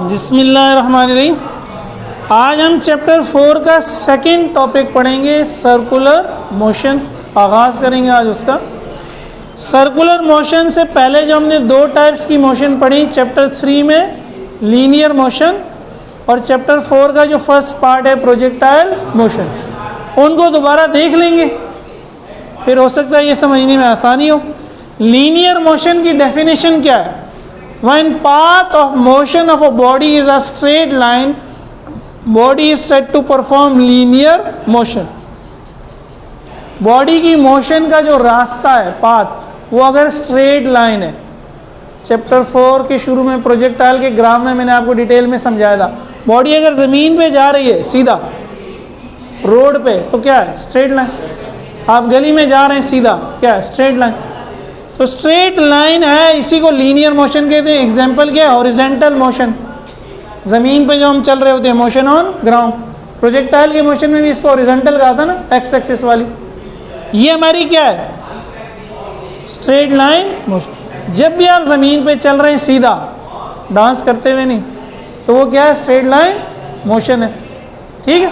बिस्मिल्लाहिर्रहमानिर्रहीम। आज हम चैप्टर 4 का सेकंड टॉपिक पढ़ेंगे, सर्कुलर मोशन। आगाज़ करेंगे आज उसका। सर्कुलर मोशन से पहले जो हमने दो टाइप्स की मोशन पढ़ी, चैप्टर 3 में लीनियर मोशन और चैप्टर 4 का जो फर्स्ट पार्ट है प्रोजेक्टाइल मोशन, उनको दोबारा देख लेंगे, फिर हो सकता है ये समझने में आसानी हो। लीनियर मोशन की डेफिनेशन क्या है? When path of motion of a body is a straight line, body is said to perform linear motion. Body की मोशन का जो रास्ता है, पाथ, वो अगर स्ट्रेट लाइन है, चैप्टर 4 के शुरू में प्रोजेक्टाइल के ग्राफ में मैंने आपको डिटेल में समझाया था। बॉडी अगर ज़मीन पे जा रही है सीधा रोड पे, तो क्या है? Straight line. आप गली में जा रहे हैं सीधा, क्या है? Straight line. तो स्ट्रेट लाइन है, इसी को लीनियर मोशन कहते हैं। एग्जाम्पल क्या है? हॉरिजॉन्टल मोशन, ज़मीन पे जो हम चल रहे होते हैं, मोशन ऑन ग्राउंड। प्रोजेक्टाइल के मोशन में भी इसको हॉरिजॉन्टल कहा था ना, एक्स एक्सिस वाली। ये हमारी क्या है? Straight line motion. जब भी आप ज़मीन पे चल रहे हैं सीधा, डांस करते हुए नहीं, तो वो क्या है? स्ट्रेट लाइन मोशन है। ठीक है,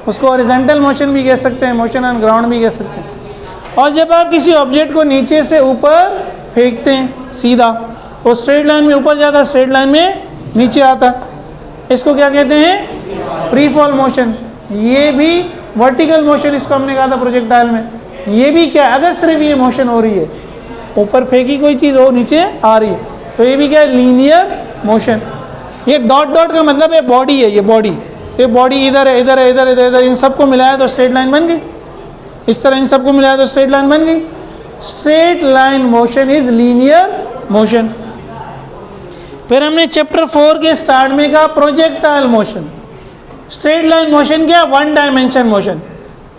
उसको हॉरिजॉन्टल मोशन भी कह सकते हैं, मोशन ऑन ग्राउंड भी कह सकते हैं। और जब आप किसी ऑब्जेक्ट को नीचे से ऊपर फेंकते हैं सीधा, तो स्ट्रेट लाइन में ऊपर जाता है, स्ट्रेट लाइन में नीचे आता है। इसको क्या कहते हैं? Free fall motion. ये भी वर्टिकल मोशन, इसको हमने कहा था प्रोजेक्टाइल में। ये भी क्या है? अगर सिर्फ ये मोशन हो रही है, ऊपर फेंकी कोई चीज़ हो, नीचे आ रही है, तो ये भी क्या है? Linear motion. ये डॉट डॉट का मतलब है बॉडी है, ये बॉडी। तो बॉडी इधर है, इधर है, इधर इधर इधर, इन सबको मिलाया तो स्ट्रेट लाइन बन गई। इस तरह इन सबको मिलाया तो स्ट्रेट लाइन बन गई। Straight line motion is linear motion. फिर हमने चैप्टर 4 के स्टार्ट में कहा projectile motion. Straight line motion क्या? One dimension motion.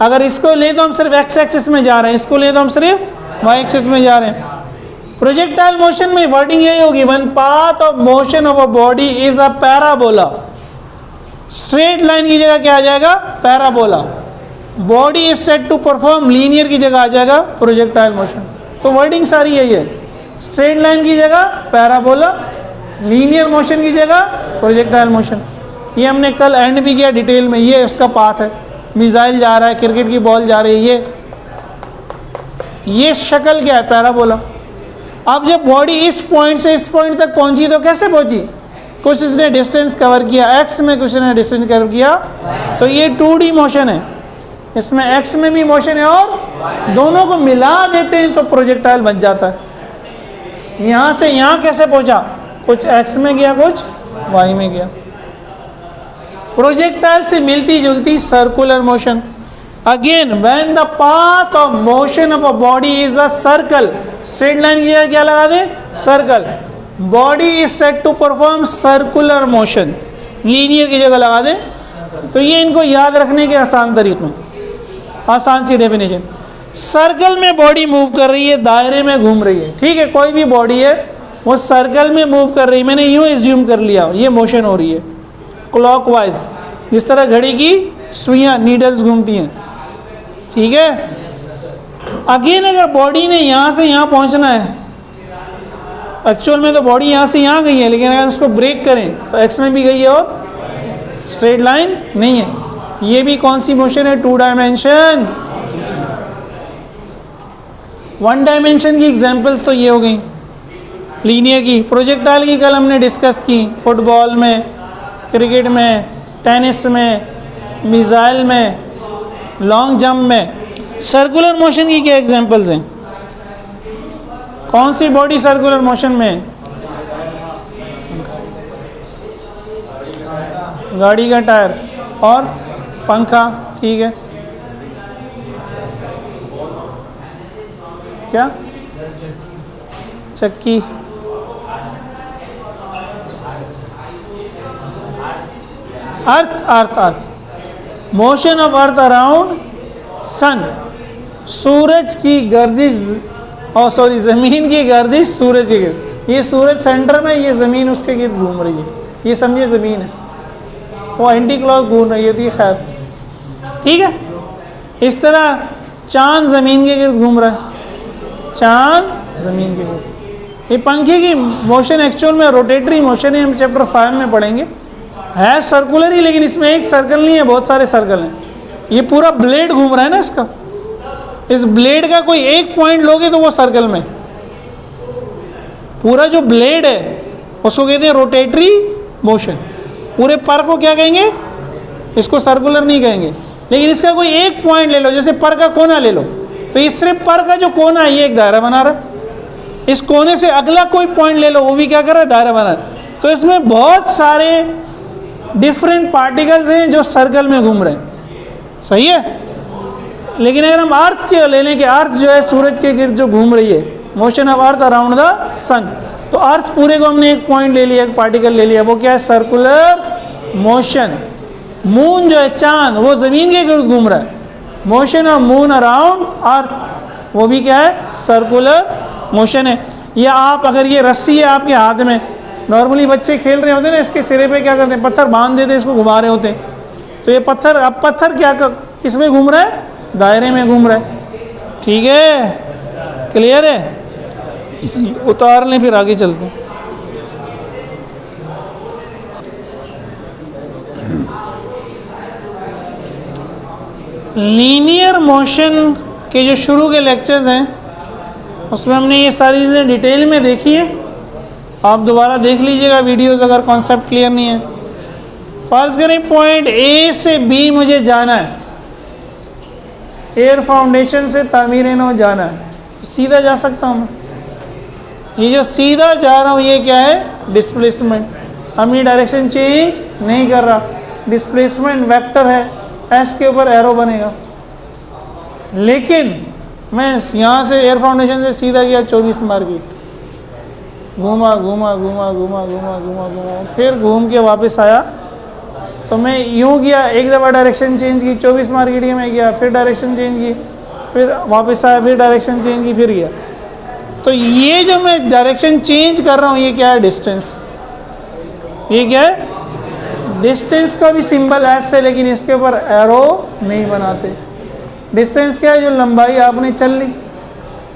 अगर इसको ले तो हम सिर्फ एक्स एक्सिस में जा रहे हैं, इसको ले तो हम सिर्फ वाई एक्सिस में जा रहे हैं। प्रोजेक्टाइल मोशन में वर्डिंग यही होगी, one path of motion of a body is a parabola. Straight line की जगह क्या आ जाएगा? Parabola. Body is set to perform linear की जगह आ जाएगा प्रोजेक्टाइल मोशन। तो वर्डिंग सारी यही है, स्ट्रेट लाइन की जगह पैराबोला, लीनियर मोशन की जगह प्रोजेक्टाइल मोशन। ये हमने कल एंड भी किया डिटेल में। ये उसका पाथ है, मिसाइल जा रहा है, क्रिकेट की बॉल जा रही है, ये शक्ल क्या है? पैराबोला। अब जब बॉडी इस पॉइंट से इस पॉइंट तक पहुंची, तो कैसे पहुंची? कुछ इसने डिस्टेंस कवर किया एक्स में, कुछ ने डिस्टेंस कवर किया, तो ये 2D मोशन है। इसमें एक्स में भी मोशन है और दोनों को मिला देते हैं तो प्रोजेक्टाइल बन जाता है। यहाँ से यहाँ कैसे पहुँचा? कुछ एक्स में गया, कुछ वाई में गया। प्रोजेक्टाइल से मिलती जुलती circular motion. Again when the path of motion of a body is a circle, straight line की जगह क्या लगा दे? Circle. Body is set to perform circular motion, linear की जगह लगा दे। तो ये इनको याद रखने के आसान तरीके, आसान सी डेफिनेशन। सर्कल में बॉडी मूव कर रही है, दायरे में घूम रही है। ठीक है, कोई भी बॉडी है वो सर्कल में मूव कर रही है, मैंने यूँ एज्यूम कर लिया ये मोशन हो रही है क्लॉकवाइज, जिस तरह घड़ी की सुइयाँ नीडल्स घूमती हैं। ठीक है, अगेन अगर बॉडी ने यहाँ से यहाँ पहुँचना है, एक्चुअल में तो बॉडी यहाँ से यहाँ गई है, लेकिन अगर उसको ब्रेक करें तो एक्स में भी गई है और स्ट्रेट लाइन नहीं है। ये भी कौन सी मोशन है? 2 डायमेंशन। 1 डायमेंशन की एग्जांपल्स तो ये हो गई लीनियर की। प्रोजेक्टाइल की कल हमने डिस्कस की, फुटबॉल में, क्रिकेट में, टेनिस में, मिसाइल में, लॉन्ग जंप में। सर्कुलर मोशन की क्या एग्जांपल्स हैं? कौन सी बॉडी सर्कुलर मोशन में है? गाड़ी का टायर और पंखा। ठीक है, क्या? चक्की। Earth, earth, earth, motion of earth around sun. सूरज की गर्दिश, और सॉरी ज़मीन की गर्दिश सूरज की गर्दिश। ये सूरज सेंटर में, ये ज़मीन उसके गिर्द घूम रही है। ये समझिए ज़मीन है, वो एंटी क्लॉक घूम रही है। खैर ठीक है, इस तरह चांद ज़मीन के गिर्द घूम रहा है, चांद ज़मीन के गिर्द। ये पंखे की मोशन एक्चुअल में रोटेटरी मोशन है, हम चैप्टर 5 में पढ़ेंगे। है सर्कुलर ही, लेकिन इसमें एक सर्कल नहीं है, बहुत सारे सर्कल हैं। ये पूरा ब्लेड घूम रहा है ना इसका, इस ब्लेड का कोई एक पॉइंट लोगे तो वो सर्कल में, पूरा जो ब्लेड है उसको कहते हैं रोटेटरी मोशन। पूरे पर को क्या कहेंगे, इसको सर्कुलर नहीं कहेंगे, लेकिन इसका कोई एक पॉइंट ले लो, जैसे पर का कोना ले लो, तो इस सिर्फ पर का जो कोना है ये एक दायरा बना रहा है। इस कोने से अगला कोई पॉइंट ले लो, वो भी क्या कर रहा है, दायरा बना रहा है। तो इसमें बहुत सारे डिफरेंट पार्टिकल्स हैं जो सर्कल में घूम रहे हैं, सही है। लेकिन अगर हम अर्थ के ले लें कि अर्थ जो है सूरज के गिर्द जो घूम रही है, motion of earth around the sun, तो अर्थ पूरे को हमने एक पॉइंट ले लिया, एक पार्टिकल ले लिया, वो क्या है, सर्कुलर मोशन। मून जो है चांद, वो ज़मीन के गिर्द घूम रहा है, मोशन ऑफ मून अराउंड अर्थ, वो भी क्या है, सर्कुलर मोशन है। या आप अगर ये रस्सी है आपके हाथ में, नॉर्मली बच्चे खेल रहे होते हैं ना, इसके सिरे पे क्या करते हैं, पत्थर बांध देते हैं, इसको घुमा रहे होते हैं, तो ये पत्थर, अब पत्थर क्या किस में घूम रहा है, दायरे में घूम रहा है। ठीक है, क्लियर है। उतार लें फिर आगे चलते हैं। लीनियर मोशन के जो शुरू के लेक्चर्स हैं उसमें हमने ये सारी चीज़ें डिटेल में देखी है। आप दोबारा देख लीजिएगा वीडियोस अगर कॉन्सेप्ट क्लियर नहीं है। फर्ज करें पॉइंट ए से बी मुझे जाना है, एयर फाउंडेशन से तामीर नौ जाना है, तो सीधा जा सकता हूँ मैं। ये जो सीधा जा रहा हूँ ये क्या है, डिस्प्लेसमेंट। हम ये डायरेक्शन चेंज नहीं कर रहा, डिस्प्लेसमेंट वेक्टर है, एस के ऊपर एरो बनेगा। लेकिन मैं यहाँ से एयर फाउंडेशन से सीधा गया 24 मार्केट, घूमा घूमा घूमा घूमा घूमा घूमा घूमा, फिर घूम के वापस आया, तो मैं यूँ गया, एक दफ़ा डायरेक्शन चेंज की, 24 मार्केट में गया, फिर डायरेक्शन चेंज की, फिर वापस आया, फिर डायरेक्शन चेंज की, फिर गया। तो ये जो मैं डायरेक्शन चेंज कर रहा हूँ ये क्या है, डिस्टेंस। ये क्या है, डिस्टेंस का भी सिंबल एस है, लेकिन इसके ऊपर एरो नहीं बनाते। डिस्टेंस क्या है, जो लंबाई आपने चल ली।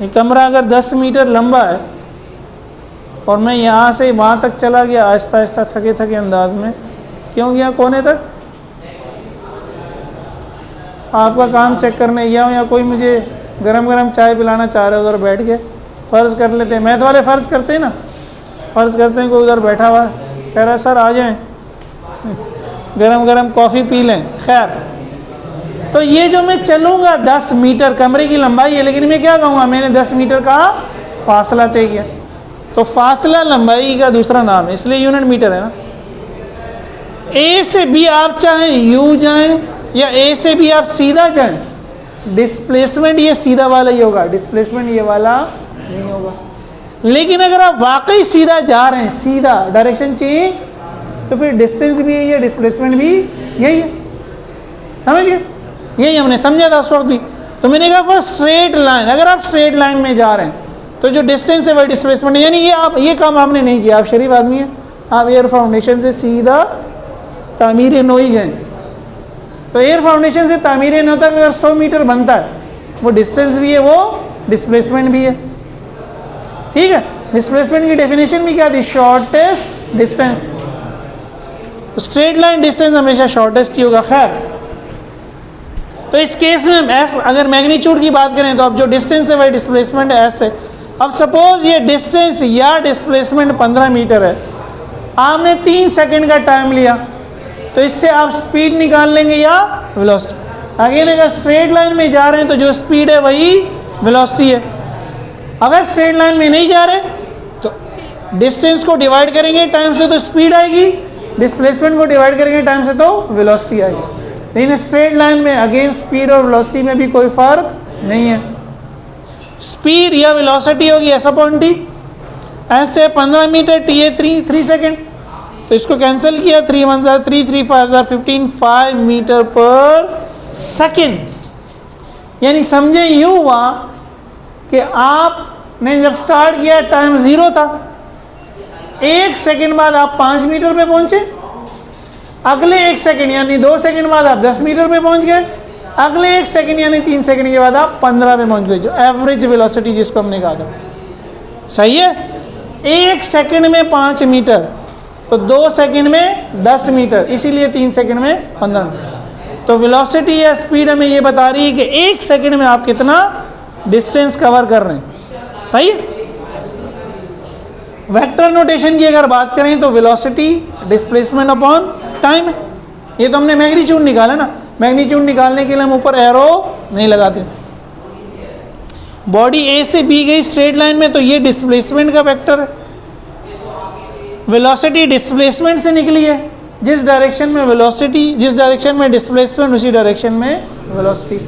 ये कमरा अगर 10 मीटर लंबा है और मैं यहाँ से वहाँ तक चला गया आहिस्ता आहिस्ता थके थके अंदाज में, क्यों गया कोने तक, आपका काम चेक करने गया हूँ, या कोई मुझे गरम गरम चाय पिलाना चाह रहे उधर बैठ के, फ़र्ज़ कर लेते हैं, मैथ वाले फ़र्ज़ करते हैं ना, फ़र्ज़ करते हैं कोई उधर बैठा हुआ कह रहा है सर आ जाएं गरम गरम कॉफ़ी पी लें। खैर, तो ये जो मैं चलूँगा 10 मीटर कमरे की लंबाई है, लेकिन मैं क्या कहूँगा, मैंने 10 मीटर का फासला तय किया, तो फासला लंबाई का दूसरा नाम है, इसलिए यूनिट मीटर है ना। ए से बी आप चाहें यू जाएं या ए से बी आप सीधा जाएं, डिस्प्लेसमेंट ये सीधा वाला ही होगा, डिस्प्लेसमेंट ये वाला नहीं होगा। लेकिन अगर आप वाकई सीधा जा रहे हैं, सीधा डायरेक्शन चेंज, तो फिर डिस्टेंस भी यही है, डिस्प्लेसमेंट भी यही है। समझ गए, यही हमने समझा था उस वक्त भी। तो मैंने कहा फॉर स्ट्रेट लाइन, अगर आप स्ट्रेट लाइन में जा रहे हैं तो जो डिस्टेंस है वही डिस्प्लेसमेंट है। यानी ये काम आपने नहीं किया, आप शरीफ आदमी हैं, आप एयर फाउंडेशन से सीधा तामीर नौ ही गए। तो एयर फाउंडेशन से तामीर नौ तक अगर 100 मीटर बनता है, वो डिस्टेंस भी है, वो डिस्प्लेसमेंट भी है। ठीक है, डिस्प्लेसमेंट की डेफिनेशन भी क्या थी, shortest distance. Straight line distance हमेशा शॉर्टेस्ट ही होगा। खैर, तो इस केस में एस, अगर मैग्नीट्यूड की बात करें तो अब जो डिस्टेंस है वही डिस्प्लेसमेंट एस है। अब सपोज ये डिस्टेंस या डिस्प्लेसमेंट 15 मीटर है, आपने 3 सेकंड का टाइम लिया, तो इससे आप स्पीड निकाल लेंगे या वेलोसिटी। अगेन अगर स्ट्रेट लाइन में जा रहे हैं तो जो स्पीड है वही वेलोसिटी है। अगर स्ट्रेट लाइन में नहीं जा रहे तो डिस्टेंस को डिवाइड करेंगे टाइम से तो स्पीड आएगी, डिस्प्लेसमेंट को डिवाइड करेंगे टाइम से तो वेलोसिटी आएगी। लेकिन स्ट्रेट लाइन में अगेन स्पीड और वेलोसिटी में भी कोई फर्क नहीं है। स्पीड या वेलोसिटी होगी एस अपॉन टी, ऐसे 15 मीटर टी है 3 सेकेंड, तो इसको कैंसिल किया, 3 1 जार 3 3 5 जार 15, 5 मीटर पर सेकेंड। यानी समझे यूँ हुआ कि आपने जब स्टार्ट किया टाइम 0 था, 1 सेकेंड बाद आप 5 मीटर पे पहुंचे, अगले 1 सेकेंड यानी 2 सेकेंड बाद आप 10 मीटर पे पहुंच गए, अगले 1 सेकेंड यानी 3 सेकेंड के बाद आप 15 पे पहुंच गए, जो एवरेज वेलोसिटी जिसको हमने कहा था। सही है, 1 सेकंड में 5 मीटर, तो 2 सेकंड में 10 मीटर, इसीलिए 3 सेकंड में 15 मीटर। तो वेलोसिटी या स्पीड हमें ये बता रही है कि 1 सेकंड में आप कितना डिस्टेंस कवर कर रहे हैं। सही है। वेक्टर नोटेशन की अगर बात करें तो वेलोसिटी डिस्प्लेसमेंट अपॉन टाइम है। ये तो हमने मैग्नीट्यूड निकाला ना, मैग्नीट्यूड निकालने के लिए हम ऊपर एरो नहीं लगाते। बॉडी ए से बी गई स्ट्रेट लाइन में, तो ये डिस्प्लेसमेंट का वेक्टर है। वेलोसिटी डिस्प्लेसमेंट से निकली है, जिस डायरेक्शन में वेलोसिटी, जिस डायरेक्शन में डिस्प्लेसमेंट उसी डायरेक्शन में वेलोसिटी,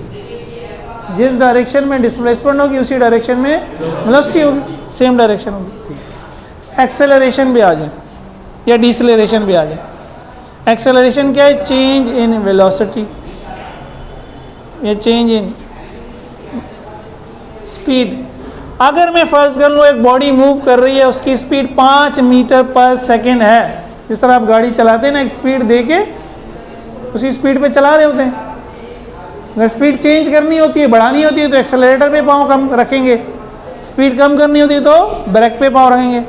जिस डायरेक्शन में डिस्प्लेसमेंट होगी उसी डायरेक्शन में वेलोसिटी होगी, सेम डायरेक्शन होगी। एक्सेलरेशन भी आ जाए या डिसलेरेशन भी आ जाए। एक्सेलरेशन क्या है? चेंज इन वेलोसिटी या चेंज इन स्पीड। अगर मैं फर्ज कर लूँ एक बॉडी मूव कर रही है, उसकी स्पीड 5 मीटर पर सेकेंड है, जिस तरह आप गाड़ी चलाते हैं ना, एक स्पीड दे के उसी स्पीड पे चला रहे होते हैं। अगर स्पीड चेंज करनी होती है, बढ़ानी होती है, तो एक्सेलरेटर पे पाँव कम रखेंगे, स्पीड कम करनी होती है तो ब्रेक पे पाँव रखेंगे।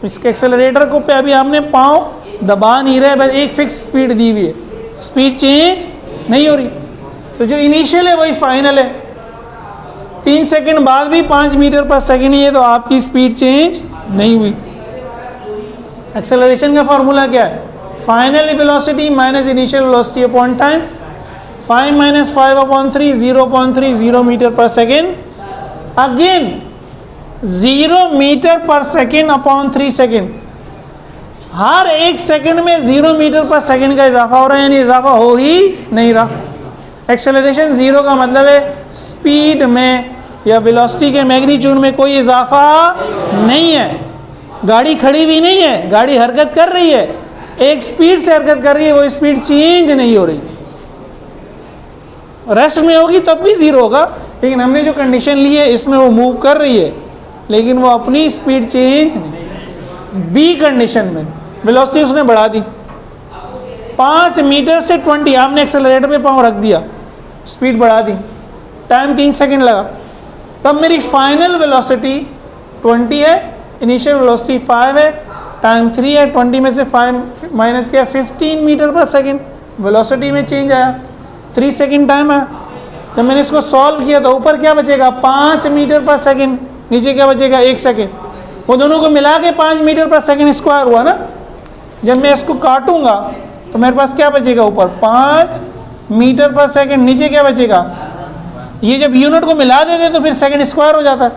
इसके एक्सेलरेटर को पे अभी हमने पाँव दबा नहीं रहे, बस एक फिक्स स्पीड दी हुई है, स्पीड चेंज नहीं हो रही। तो जो इनिशियल है वही फाइनल है। 3 सेकंड बाद भी 5 मीटर पर सेकंड ही है, तो आपकी स्पीड चेंज नहीं हुई। एक्सेलरेशन का फॉर्मूला क्या है? Final velocity minus initial velocity upon time. 5 - 5 अपॉन 3 0.30 मीटर पर सेकेंड, अगेन 0 मीटर पर सेकेंड अपॉन 3 सेकेंड। हर 1 सेकेंड में 0 मीटर पर सेकेंड का इजाफा हो रहा है, यानी इजाफा हो ही नहीं रहा। एक्सेलरेशन 0 का मतलब है स्पीड में या वेलोसिटी के मैग्नीट्यूड में कोई इजाफा नहीं है। गाड़ी खड़ी भी नहीं है, गाड़ी हरकत कर रही है, एक स्पीड से हरकत कर रही है, वो स्पीड चेंज नहीं हो रही। रेस्ट में होगी तब भी 0 होगा, लेकिन हमने जो कंडीशन ली है इसमें वो मूव कर रही है, लेकिन वो अपनी स्पीड चेंज नहीं। बी कंडीशन में वेलोसिटी उसने बढ़ा दी, 5 मीटर से 20, आपने एक्सेलरेटर पे पाँव रख दिया, स्पीड बढ़ा दी, टाइम 3 सेकंड लगा, तब मेरी फाइनल वेलोसिटी 20 है, इनिशियल वेलोसिटी 5 है, टाइम 3 है, 20 में से 5 माइनस किया 15 मीटर पर सेकंड, वेलोसिटी में चेंज आया, 3 सेकंड टाइम है। जब मैंने इसको सॉल्व किया तो ऊपर क्या बचेगा? 5 मीटर पर सेकंड, नीचे क्या बचेगा? 1 सेकंड। वो दोनों को मिला के 5 मीटर पर सेकंड स्क्वायर हुआ ना। जब मैं इसको काटूंगा तो मेरे पास क्या बचेगा? ऊपर 5 मीटर पर सेकंड, नीचे क्या बचेगा? ये जब यूनिट को मिला देते तो फिर सेकंड स्क्वायर हो जाता है।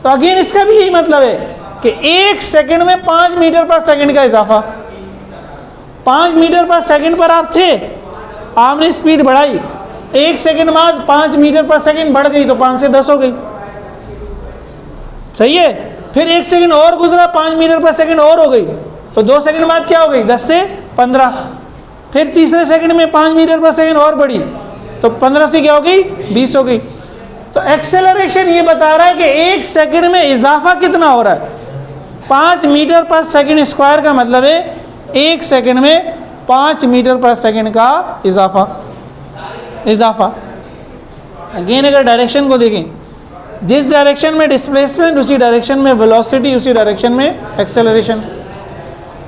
तो अगेन इसका भी यही मतलब है कि 1 सेकंड में 5 मीटर पर सेकंड का इजाफा। 5 मीटर पर सेकंड पर आप थे, आपने स्पीड बढ़ाई, 1 सेकंड बाद 5 मीटर पर सेकंड बढ़ गई, तो 5 से 10 हो गई। सही है। फिर 1 सेकंड और गुजरा, 5 मीटर पर सेकंड और हो गई, तो 2 सेकंड बाद क्या हो गई? 10 से 15। फिर तीसरे सेकंड में 5 मीटर पर सेकंड और बढ़ी, तो 15 से क्या हो गई? 20 हो गई। तो एक्सेलरेशन ये बता रहा है कि 1 सेकंड में इजाफा कितना हो रहा है? 5 मीटर पर सेकंड स्क्वायर का मतलब है 1 सेकंड में 5 मीटर पर सेकंड का इजाफा। अगेन अगर डायरेक्शन को देखें, जिस डायरेक्शन में डिस्प्लेसमेंट उसी डायरेक्शन में वेलोसिटी, उसी डायरेक्शन में एक्सेलरेशन,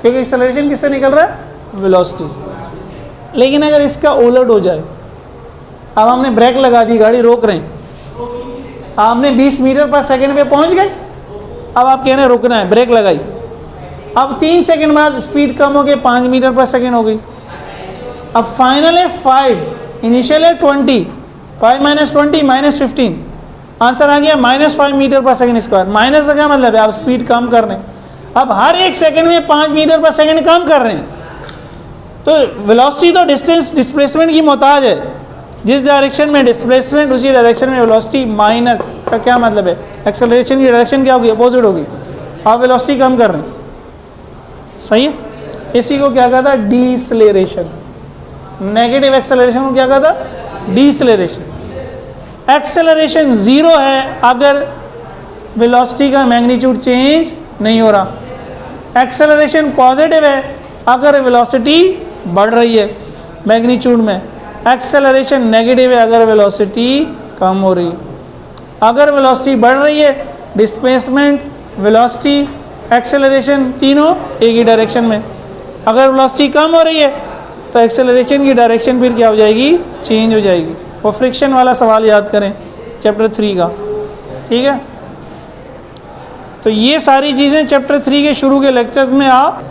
क्योंकि एक्सेलरेशन किससे निकल रहा है? वेलोसिटी से। लेकिन अगर इसका उलट हो जाए, अब हमने ब्रेक लगा दी, गाड़ी रोक रहे हैं, आपने 20 मीटर पर सेकंड पे पहुंच गए, अब आप कह रहे हैं रुकना है, ब्रेक लगाई, अब 3 सेकंड बाद स्पीड कम हो गई, 5 मीटर पर सेकंड हो गई। अब फाइनल है 5, इनिशियल है 20, 5 - 20 - 15, आंसर आ गया -5 मीटर पर सेकंड स्क्वायर। माइनस का क्या मतलब है? आप स्पीड कम कर रहे हैं, अब हर 1 सेकंड में 5 मीटर पर सेकंड कम कर रहे हैं। तो वेलोसिटी तो डिस्टेंस डिस्प्लेसमेंट की मोहताज है, जिस डायरेक्शन में डिस्प्लेसमेंट उसी डायरेक्शन में वेलोसिटी। माइनस का क्या मतलब है? एक्सेलरेशन की डायरेक्शन क्या होगी? अपोजिट होगी, आप वेलोसिटी कम कर रहे हैं। सही है। इसी को क्या कहता है? डीसलेरेशन। नेगेटिव एक्सेलरेशन को क्या कहता है? डीसलेरेशन। एक्सेलरेशन 0 है अगर वेलोसिटी का मैग्नीट्यूड चेंज नहीं हो रहा। एक्सेलरेशन पॉजिटिव है अगर वेलोसिटी बढ़ रही है मैग्नीट्यूड में। एक्सेलरेशन नेगेटिव है अगर वेलोसिटी कम हो रही है। अगर वेलोसिटी बढ़ रही है, डिस्प्लेसमेंट, वेलोसिटी एक्सेलरेशन तीनों एक ही डायरेक्शन में। अगर वेलोसिटी कम हो रही है तो एक्सेलरेशन की डायरेक्शन फिर क्या हो जाएगी, चेंज हो जाएगी। वो फ्रिक्शन वाला सवाल याद करें चैप्टर 3 का, ठीक है। तो ये सारी चीज़ें चैप्टर 3 के शुरू के लेक्चर्स में आप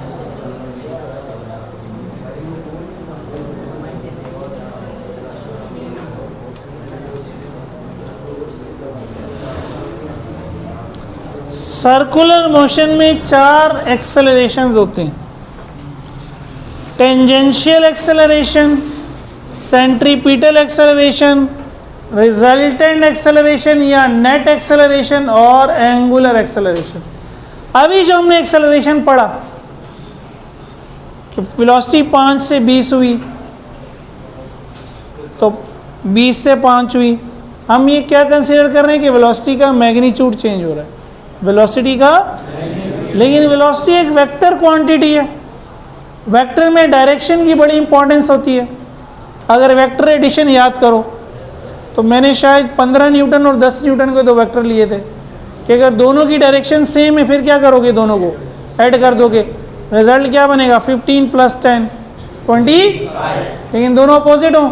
सर्कुलर मोशन में 4 एक्सेलरेशंस होते हैं। Tangential acceleration, centripetal acceleration, resultant acceleration या नेट एक्सेलरेशन और एंगुलर एक्सेलरेशन। अभी जो हमने एक्सेलरेशन पढ़ा कि वेलोसिटी 5 से 20 हुई तो 20 से 5 हुई, हम ये क्या कंसीडर कर रहे हैं कि वेलोसिटी का मैग्नीट्यूड चेंज हो रहा है, वेलोसिटी का। लेकिन वेलोसिटी एक वेक्टर क्वांटिटी है, वेक्टर में डायरेक्शन की बड़ी इंपॉर्टेंस होती है। अगर वेक्टर एडिशन याद करो तो मैंने शायद 15 न्यूटन और 10 न्यूटन के 2 वेक्टर लिए थे कि अगर दोनों की डायरेक्शन सेम है फिर क्या करोगे, दोनों को ऐड कर दोगे, रिजल्ट क्या बनेगा 15 + 10 25। लेकिन दोनों अपोजिट हो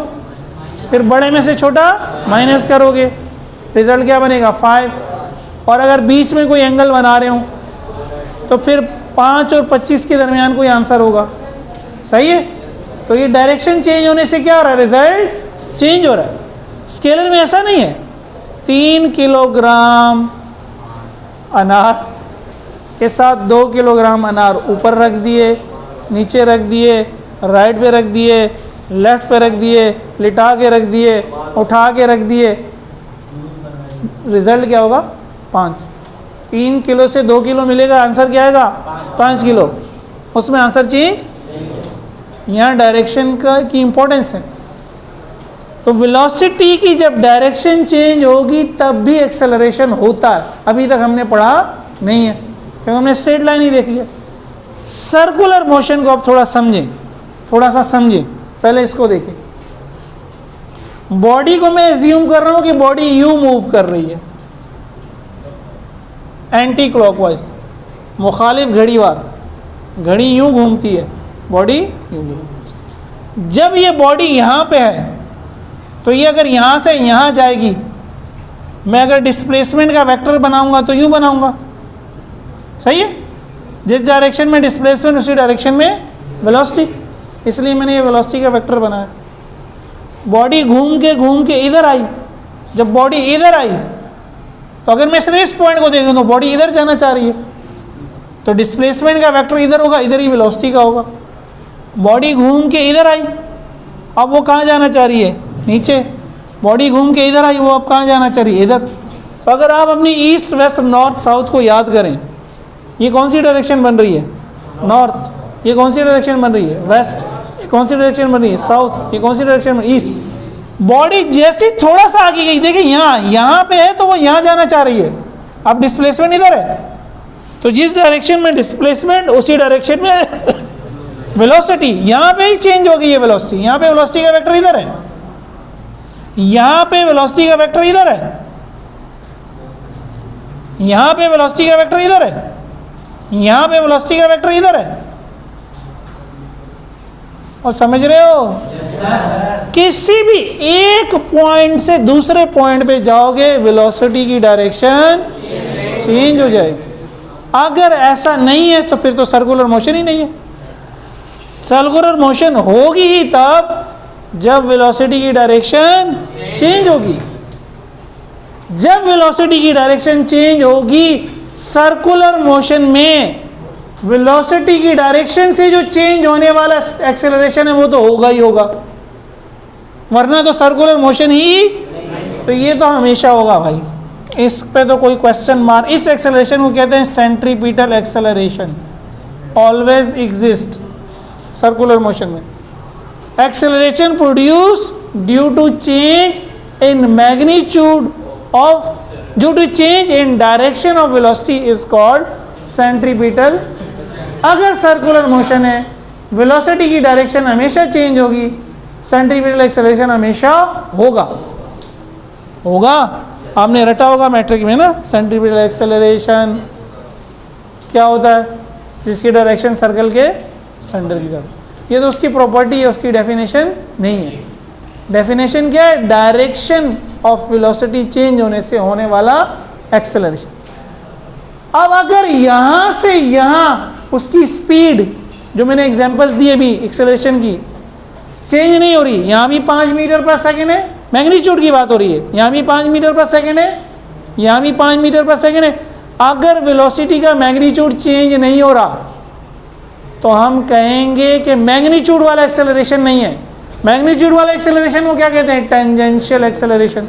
फिर बड़े में से छोटा माइनस करोगे, रिजल्ट क्या बनेगा 5। और अगर बीच में कोई एंगल बना रहे हो तो फिर 5 और 25 के दरमियान कोई आंसर होगा, सही है। तो ये डायरेक्शन चेंज होने से क्या हो रहा है, रिजल्ट चेंज हो रहा है। स्केलर में ऐसा नहीं है। 3 किलोग्राम अनार के साथ 2 किलोग्राम अनार ऊपर रख दिए, नीचे रख दिए, राइट पे रख दिए, लेफ्ट पे रख दिए, लिटा के रख दिए, उठा के रख दिए, रिजल्ट क्या होगा 5। 3 किलो से 2 किलो मिलेगा, आंसर क्या आएगा 5 किलो। उसमें आंसर चेंज, यहाँ डायरेक्शन का की इंपॉर्टेंस है। तो वेलोसिटी की जब डायरेक्शन चेंज होगी तब भी एक्सेलरेशन होता है। अभी तक हमने पढ़ा नहीं है क्योंकि हमने स्ट्रेट लाइन ही देखी है। सर्कुलर मोशन को आप थोड़ा समझें, थोड़ा सा समझें। पहले इसको देखें, बॉडी को मैं एज्यूम कर रहा हूं कि बॉडी यूं मूव कर रही है, एंटी क्लॉकवाइज, मुखालिफ घड़ीवार, घड़ी यूं घूमती है, बॉडी यूं घूमती। जब ये बॉडी यहाँ पे है तो ये अगर यहाँ से यहाँ जाएगी, मैं अगर डिस्प्लेसमेंट का वेक्टर बनाऊंगा तो यूं बनाऊंगा, सही है। जिस डायरेक्शन में डिस्प्लेसमेंट उसी डायरेक्शन में वेलोसिटी, इसलिए मैंने ये वेलोसिटी का वेक्टर बनाया। बॉडी घूम के इधर आई, जब बॉडी इधर आई तो अगर मैं सिर्फ इस पॉइंट को देखूं तो बॉडी इधर जाना चाह रही है, तो डिस्प्लेसमेंट का वेक्टर इधर होगा, इधर ही वेलोसिटी का होगा। बॉडी घूम के इधर आई, अब वो कहाँ जाना चाह रही है, नीचे। बॉडी घूम के इधर आई, वो अब कहाँ जाना चाह रही है, इधर। तो अगर आप अपनी ईस्ट वेस्ट नॉर्थ साउथ को याद करें, ये कौन सी डायरेक्शन बन रही है, नॉर्थ। ये कौन सी डायरेक्शन बन रही है, वेस्ट। ये कौन सी डायरेक्शन बन रही है, साउथ। ये कौन सी डायरेक्शन, ईस्ट। बॉडी जैसी थोड़ा सा आगे गई, देखिए यहाँ पे है तो वो यहाँ जाना चाह रही है, अब डिस्प्लेसमेंट इधर है, तो जिस डायरेक्शन में डिस्प्लेसमेंट उसी डायरेक्शन में वेलोसिटी। यहाँ पे ही चेंज हो गई है वेलोसिटी, यहाँ पे वेलोसिटी का वेक्टर इधर है, यहाँ पे वेलोसिटी का वेक्टर इधर है, यहाँ पे वेलोसिटी का वेक्टर इधर है, यहाँ पे वेलोसिटी का वेक्टर इधर है। और समझ रहे हो, किसी भी एक पॉइंट से दूसरे पॉइंट पे जाओगे वेलोसिटी की डायरेक्शन चेंज हो जाएगी। अगर ऐसा नहीं है तो फिर तो सर्कुलर मोशन ही नहीं है। सर्कुलर मोशन होगी ही तब जब वेलोसिटी की डायरेक्शन चेंज होगी। जब वेलोसिटी की डायरेक्शन चेंज होगी, सर्कुलर मोशन में वेलोसिटी की डायरेक्शन से जो चेंज होने वाला एक्सेलरेशन है वो तो होगा ही होगा, वरना तो सर्कुलर मोशन ही। तो ये तो हमेशा होगा भाई, इस पे तो कोई क्वेश्चन मार्क। इस एक्सेलरेशन को कहते हैं centripetal acceleration, always exist circular motion में। Acceleration produce due to change in magnitude of, due to change in direction of velocity is called centripetal. अगर सर्कुलर मोशन है, वेलोसिटी की डायरेक्शन हमेशा change होगी, सेंट्रीपिटल एक्सेलरेशन हमेशा होगा। होगा, आपने रटा होगा मैट्रिक में ना, सेंट्रीपिटल एक्सेलरेशन क्या होता है, जिसकी डायरेक्शन सर्कल के सेंटर की तरफ। ये तो उसकी प्रॉपर्टी है, उसकी डेफिनेशन नहीं है। डेफिनेशन क्या है, डायरेक्शन ऑफ वेलोसिटी चेंज होने से होने वाला एक्सेलरेशन। अब अगर यहां से यहां उसकी स्पीड, जो मैंने एग्जांपल्स दिए भी एक्सेलरेशन की, चेंज नहीं हो रही, यहां भी 5 मीटर पर सेकेंड है, मैग्नीट्यूड की बात हो रही है, यहां भी 5 मीटर पर सेकेंड है, यहां भी 5 मीटर पर सेकेंड है। अगर वेलोसिटी का मैग्नीट्यूड चेंज नहीं हो रहा तो हम कहेंगे कि मैग्नीट्यूड वाला एक्सेलरेशन नहीं है। मैग्नीट्यूड वाला एक्सेलरेशन को क्या कहते हैं, टेंजेंशियल एक्सेलरेशन।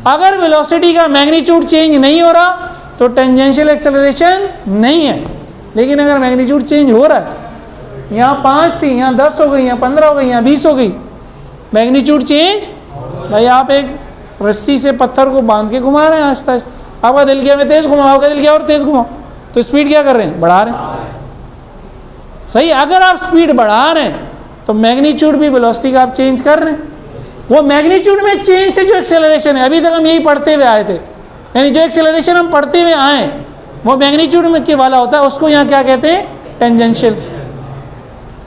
अगर वेलोसिटी का मैग्नीट्यूड चेंज नहीं हो रहा तो टेंजेंशियल एक्सेलरेशन नहीं है। लेकिन अगर मैग्नीट्यूड चेंज हो रहा है, यहाँ 5 थी, यहाँ 10 हो गई, यहाँ 15 हो गई, यहाँ 20 हो गई, मैग्नीट्यूड चेंज। भाई आप एक रस्सी से पत्थर को बांध के घुमा रहे हैं आहिस्ता आहिस्ता, आपका दिल किया मैं तेज घुमाऊं, आपका दिल किया और तेज घुमाऊं, तो स्पीड क्या कर रहे हैं, बढ़ा रहे हैं। सही, अगर आप स्पीड बढ़ा रहे हैं तो मैग्नीट्यूड भी वेलोसिटी का आप चेंज कर रहे हैं। वो मैग्नीट्यूड में चेंज से जो एक्सेलरेशन है, अभी तक हम यही पढ़ते हुए आए थे, यानी जो एक्सेलरेशन हम पढ़ते हुए आए वो मैग्नीट्यूड में के वाला होता है, उसको यहाँ क्या कहते हैं, टेंजेंशियल।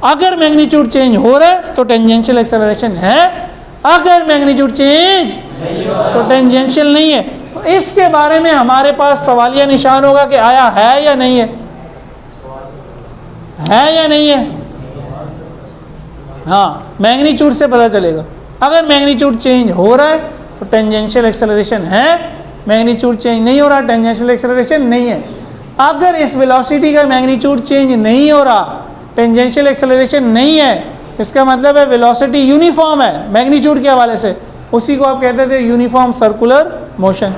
अगर मैग्नीट्यूड चेंज हो रहा है तो टेंजेंशियल एक्सेलरेशन है, अगर मैग्नीट्यूड चेंज तो टेंजेंशियल नहीं है। तो इसके बारे में हमारे पास सवालिया निशान होगा कि आया है या नहीं है या नहीं है। हाँ, मैग्नीट्यूड से पता चलेगा। अगर मैग्नीट्यूड चेंज हो रहा है तो टेंजेंशियल एक्सेलरेशन है, मैग्नीट्यूड चेंज नहीं हो रहा, टेंजेंशियल एक्सेलरेशन नहीं है। अगर इस वेलोसिटी का मैग्नीट्यूड चेंज नहीं हो रहा, टेंजेंशियल एक्सेलरेशन नहीं है, इसका मतलब है वेलोसिटी यूनिफॉर्म है मैग्नीट्यूड के हवाले से, उसी को आप कहते थे यूनिफॉर्म सर्कुलर मोशन।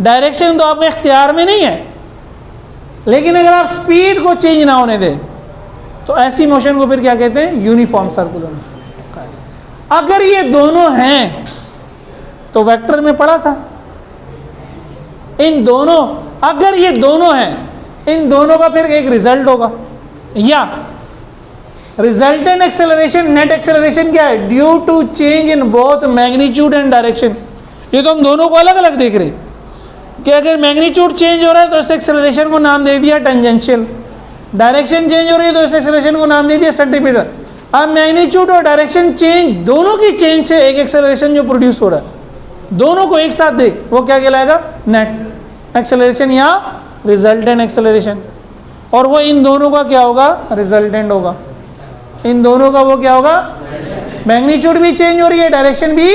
डायरेक्शन तो आपके इख्तियार में नहीं है, लेकिन अगर आप स्पीड को चेंज ना होने दें तो ऐसी मोशन को फिर क्या कहते हैं, यूनिफॉर्म सर्कुलर मोशन। अगर ये दोनों हैं तो वेक्टर में पढ़ा था, इन दोनों, अगर ये दोनों हैं, इन दोनों का फिर एक रिजल्ट होगा, या रिजल्टेंट एक्सेलरेशन, नेट एक्सेलरेशन क्या है, due to change in both magnitude and direction. ये तो हम दोनों को अलग अलग देख रहे हैं कि अगर मैग्नीट्यूड चेंज हो रहा है तो इस एक्सेलरेशन को नाम दे दिया टेंजेंशियल, डायरेक्शन चेंज हो रही है तो इस एक्सेलरेशन को नाम दे दिया सेंटीमीटर। अब मैग्नीट्यूड और डायरेक्शन चेंज, दोनों की चेंज से एक एक्सेलरेशन जो प्रोड्यूस हो रहा है, दोनों को एक साथ दे, वो क्या कहलाएगा, नेट एक्सेलरेशन या रिजल्टेंट एक्सेलरेशन। और वो इन दोनों का क्या होगा, रिजल्टेंट होगा। इन दोनों का वो क्या होगा, मैग्नीट्यूड भी चेंज हो रही है, डायरेक्शन भी,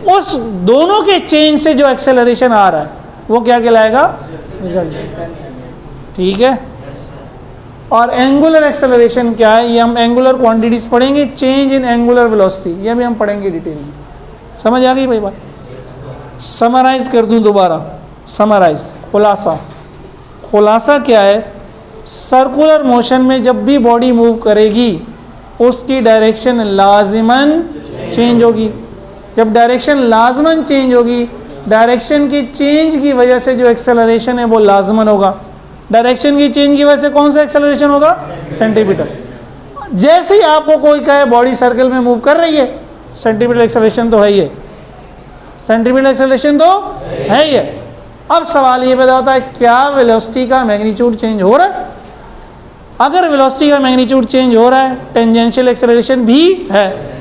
उस दोनों के चेंज से जो एक्सेलरेशन आ रहा है वो क्या कहलाएगा, रिजल्टेंट। ठीक है। और एंगुलर एक्सेलरेशन क्या है, ये हम एंगुलर क्वांटिटीज पढ़ेंगे, चेंज इन एंगुलर वेलोसिटी, ये भी हम पढ़ेंगे डिटेल में। समझ आ गई भाई बात। समराइज कर दूं दोबारा, समराइज, खुलासा क्या है, सर्कुलर मोशन में जब भी बॉडी मूव करेगी उसकी डायरेक्शन लाजिमन चेंज होगी। जब डायरेक्शन लाजमन चेंज होगी, डायरेक्शन की चेंज की वजह से जो एक्सेलरेशन है वो लाजमन होगा। डायरेक्शन की चेंज की वजह से कौन सा एक्सेलरेशन होगा, सेंटीमीटर। जैसे ही आपको कोई कहे बॉडी सर्कल में मूव कर रही है, सेंटीमीटर एक्सेलरेशन तो है ही है, सेंटीमीटर एक्सेलरेशन तो है ही है। अब सवाल ये पैदा होता है, क्या वेलोसिटी का मैग्नीट्यूड चेंज हो रहा है? अगर वेलोसिटी का मैग्नीट्यूड चेंज हो रहा है, टेंजेंशियल एक्सेलरेशन भी है।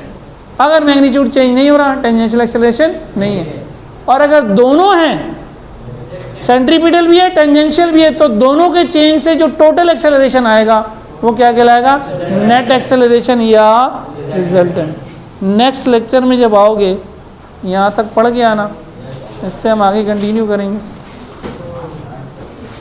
अगर मैग्नीट्यूड चेंज नहीं हो रहा, टेंजेंशियल एक्सेलरेशन नहीं है। और अगर दोनों हैं, सेंट्रीपिटल भी है, टेंजेंशियल भी है, तो दोनों के चेंज से जो टोटल एक्सेलरेशन आएगा वो क्या कहलाएगा, नेट एक्सेलरेशन या रिजल्टेंट। नेक्स्ट लेक्चर में जब आओगे यहाँ तक पढ़ के आना, इससे हम आगे कंटिन्यू करेंगे।